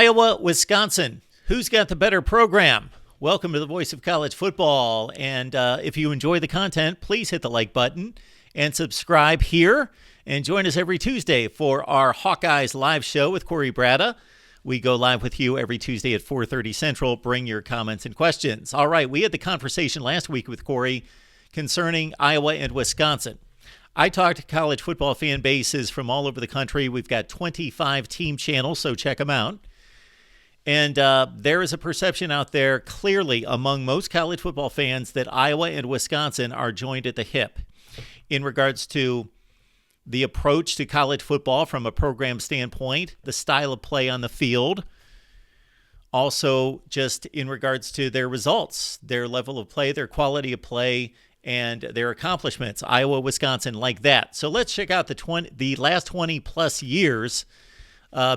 Iowa, Wisconsin. Who's got the better program? Welcome to the Voice of College Football. And if you enjoy the content, please hit the like button and subscribe here. And join us every Tuesday for our Hawkeyes live show with Corey Bratta. We go live with you every Tuesday at 4:30 Central. Bring your comments and questions. All right, we had the conversation last week with Corey concerning Iowa and Wisconsin. I talked to college football fan bases from all over the country. We've got 25 team channels, so check them out. And there is a perception out there clearly among most college football fans that Iowa and Wisconsin are joined at the hip in regards to the approach to college football from a program standpoint, the style of play on the field, also just in regards to their results, their level of play, their quality of play, and their accomplishments. Iowa, Wisconsin, like that. So let's check out the last 20-plus years,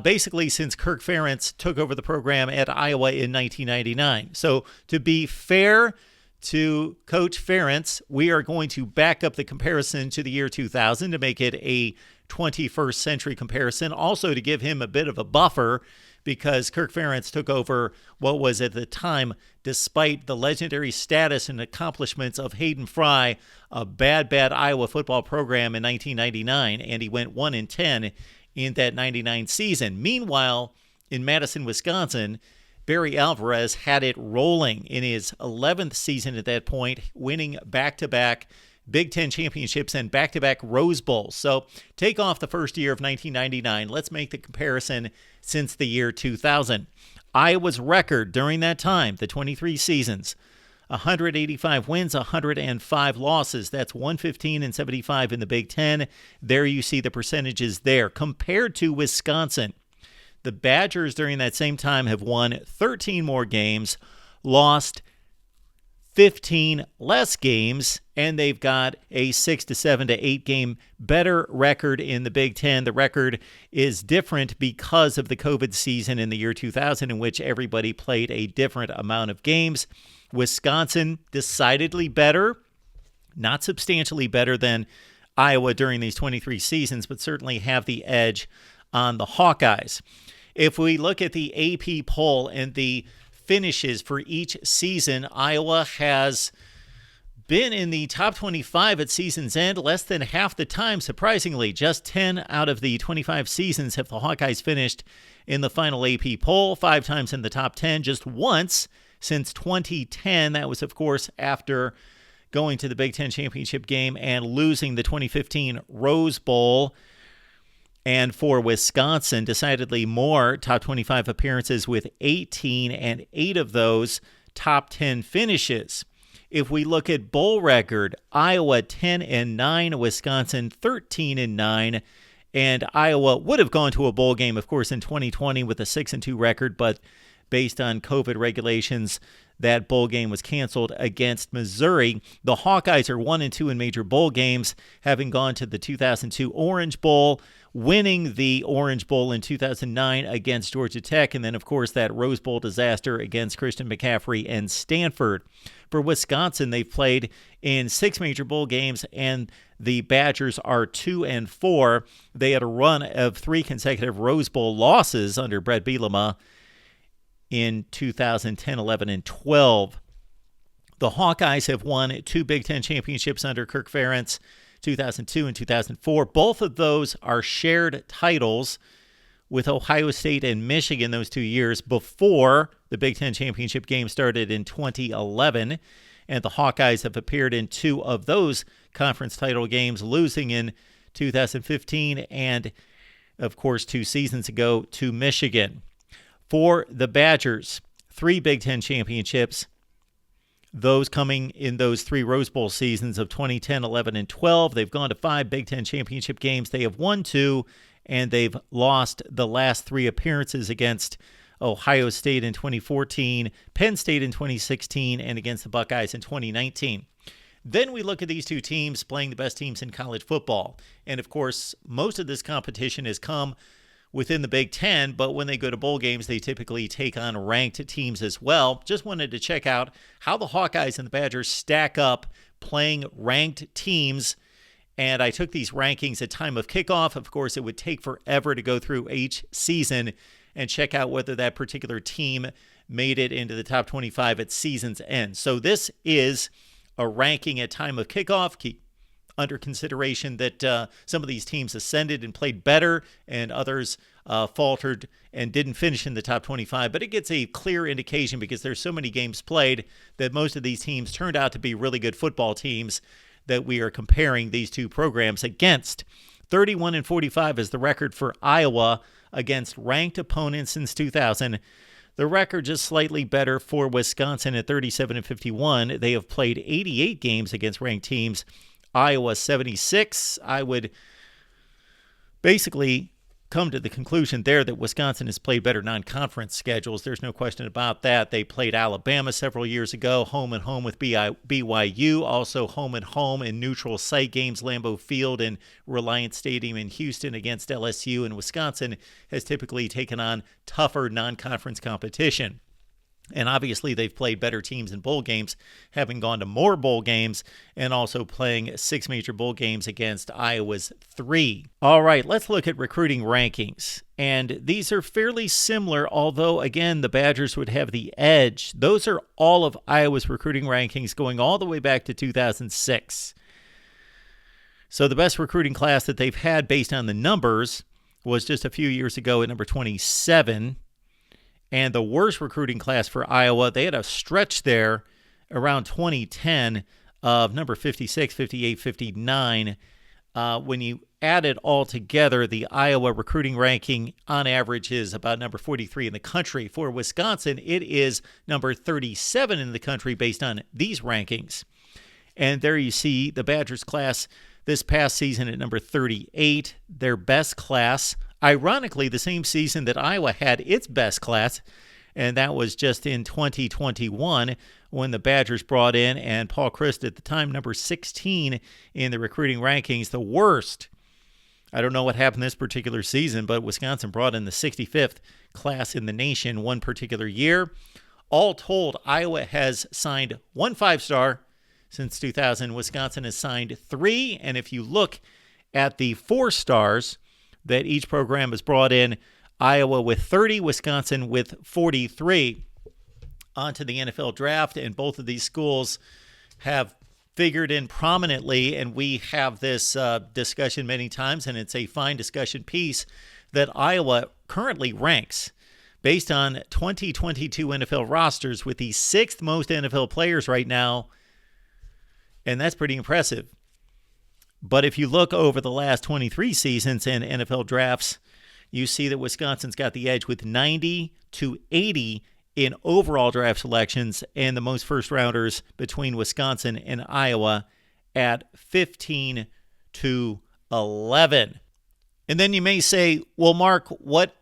basically since Kirk Ferentz took over the program at Iowa in 1999. So to be fair to Coach Ferentz, we are going to back up the comparison to the year 2000 to make it a 21st century comparison, also to give him a bit of a buffer because Kirk Ferentz took over what was at the time, despite the legendary status and accomplishments of Hayden Fry, a bad Iowa football program in 1999, and he went 1-10 in that 99 season. Meanwhile, in Madison, Wisconsin, Barry Alvarez had it rolling in his 11th season at that point, winning back-to-back Big Ten championships and back-to-back Rose Bowls. So take off the first year of 1999. Let's make the comparison since the year 2000. Iowa's record during that time, the 23 seasons, 185 wins, 105 losses. That's 115-75 in the Big Ten. There you see the percentages there. Compared to Wisconsin, the Badgers during that same time have won 13 more games, lost 15 less games, and they've got a 6 to 7 to 8 game better record in the Big Ten. The record is different because of the COVID season in the year 2000, in which everybody played a different amount of games. Wisconsin, decidedly better, not substantially better than Iowa during these 23 seasons, but certainly have the edge on the Hawkeyes. If we look at the AP poll and the finishes for each season, Iowa has been in the top 25 at season's end less than half the time, surprisingly. Just 10 out of the 25 seasons have the Hawkeyes finished in the final AP poll, 5 times in the top 10, just once since 2010. That was, of course, after going to the Big Ten championship game and losing the 2015 Rose Bowl. And for Wisconsin, decidedly more top 25 appearances with 18, and 8 of those top 10 finishes. If we look at bowl record, Iowa 10-9, Wisconsin 13-9, and Iowa would have gone to a bowl game, of course, in 2020 with a 6-2 record, but based on COVID regulations, that bowl game was canceled against Missouri. The Hawkeyes are 1-2 in major bowl games, having gone to the 2002 Orange Bowl, winning the Orange Bowl in 2009 against Georgia Tech, and then, of course, that Rose Bowl disaster against Christian McCaffrey and Stanford. For Wisconsin, they've played in 6 major bowl games, and the Badgers are 2-4. They had a run of 3 consecutive Rose Bowl losses under Brett Bielema in 2010, 11, and 12. The Hawkeyes have won 2 Big Ten championships under Kirk Ferentz, 2002 and 2004. Both of those are shared titles with Ohio State and Michigan those 2 years before the Big Ten championship game started in 2011. And the Hawkeyes have appeared in 2 of those conference title games, losing in 2015 and, of course, 2 seasons ago to Michigan. For the Badgers, 3 Big Ten championships, those coming in those 3 Rose Bowl seasons of 2010, 11, and 12. They've gone to 5 Big Ten championship games. They have won 2, and they've lost the last 3 appearances against Ohio State in 2014, Penn State in 2016, and against the Buckeyes in 2019. Then we look at these 2 teams playing the best teams in college football. And, of course, most of this competition has come within the Big Ten, but when they go to bowl games, they typically take on ranked teams as well. Just wanted to check out how the Hawkeyes and the Badgers stack up playing ranked teams, and I took these rankings at time of kickoff. Of course, it would take forever to go through each season and check out whether that particular team made it into the top 25 at season's end. So this is a ranking at time of kickoff. Keep under consideration that some of these teams ascended and played better, and others faltered and didn't finish in the top 25. But it gets a clear indication, because there's so many games played, that most of these teams turned out to be really good football teams that we are comparing these two programs against. 31-45 is the record for Iowa against ranked opponents since 2000. The record just slightly better for Wisconsin at 37-51. They have played 88 games against ranked teams. Iowa 76. I would basically come to the conclusion there that Wisconsin has played better non-conference schedules. There's no question about that. They played Alabama several years ago, home and home with BYU, also home and home in neutral site games, Lambeau Field and Reliant Stadium in Houston against LSU, and Wisconsin has typically taken on tougher non-conference competition. And obviously, they've played better teams in bowl games, having gone to more bowl games and also playing 6 major bowl games against Iowa's 3. All right, let's look at recruiting rankings. And these are fairly similar, although, again, the Badgers would have the edge. Those are all of Iowa's recruiting rankings going all the way back to 2006. So the best recruiting class that they've had based on the numbers was just a few years ago at number 27. And the worst recruiting class for Iowa, they had a stretch there around 2010 of number 56, 58, 59. When you add it all together, the Iowa recruiting ranking on average is about number 43 in the country. For Wisconsin, it is number 37 in the country based on these rankings. And there you see the Badgers class this past season at number 38, their best class. Ironically, the same season that Iowa had its best class, and that was just in 2021 when the Badgers brought in, and Paul Chryst at the time, number 16 in the recruiting rankings, the worst. I don't know what happened this particular season, but Wisconsin brought in the 65th class in the nation one particular year. All told, Iowa has signed 1 5-star since 2000. Wisconsin has signed 3, and if you look at the 4 stars that each program has brought in, Iowa with 30, Wisconsin with 43. On to the NFL draft, and both of these schools have figured in prominently, and we have this discussion many times, and it's a fine discussion piece that Iowa currently ranks based on 2022 NFL rosters with the 6th most NFL players right now, and that's pretty impressive. But if you look over the last 23 seasons in NFL drafts, you see that Wisconsin's got the edge with 90 to 80 in overall draft selections, and the most first-rounders between Wisconsin and Iowa at 15 to 11. And then you may say, well, Mark, what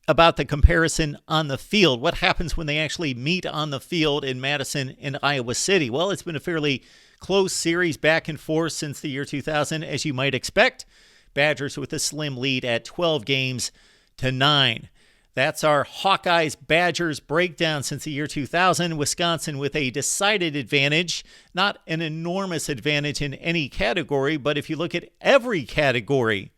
about the comparison on the field? What happens when they actually meet on the field in Madison and Iowa City? Well, it's been a fairly close series back and forth since the year 2000, as you might expect. Badgers with a slim lead at 12 games to 9. That's our Hawkeyes-Badgers breakdown since the year 2000. Wisconsin with a decided advantage, not an enormous advantage in any category, but if you look at every category,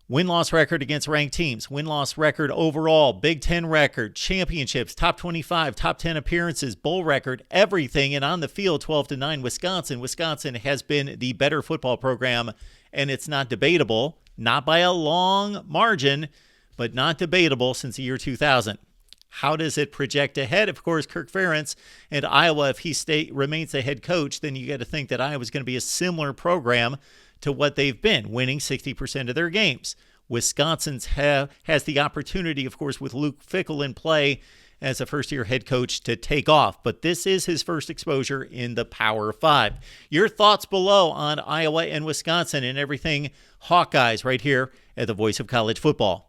win-loss record against ranked teams, win-loss record overall, Big Ten record, championships, top 25, top 10 appearances, bowl record, everything. And on the field, 12-9, Wisconsin. Wisconsin has been the better football program, and it's not debatable, not by a long margin, but not debatable since the year 2000. How does it project ahead? Of course, Kirk Ferentz and Iowa, if he remains the head coach, then you got to think that Iowa's going to be a similar program to what they've been, winning 60% of their games. Wisconsin's has the opportunity, of course, with Luke Fickell in play as a first-year head coach to take off. But this is his first exposure in the Power 5. Your thoughts below on Iowa and Wisconsin and everything Hawkeyes right here at the Voice of College Football.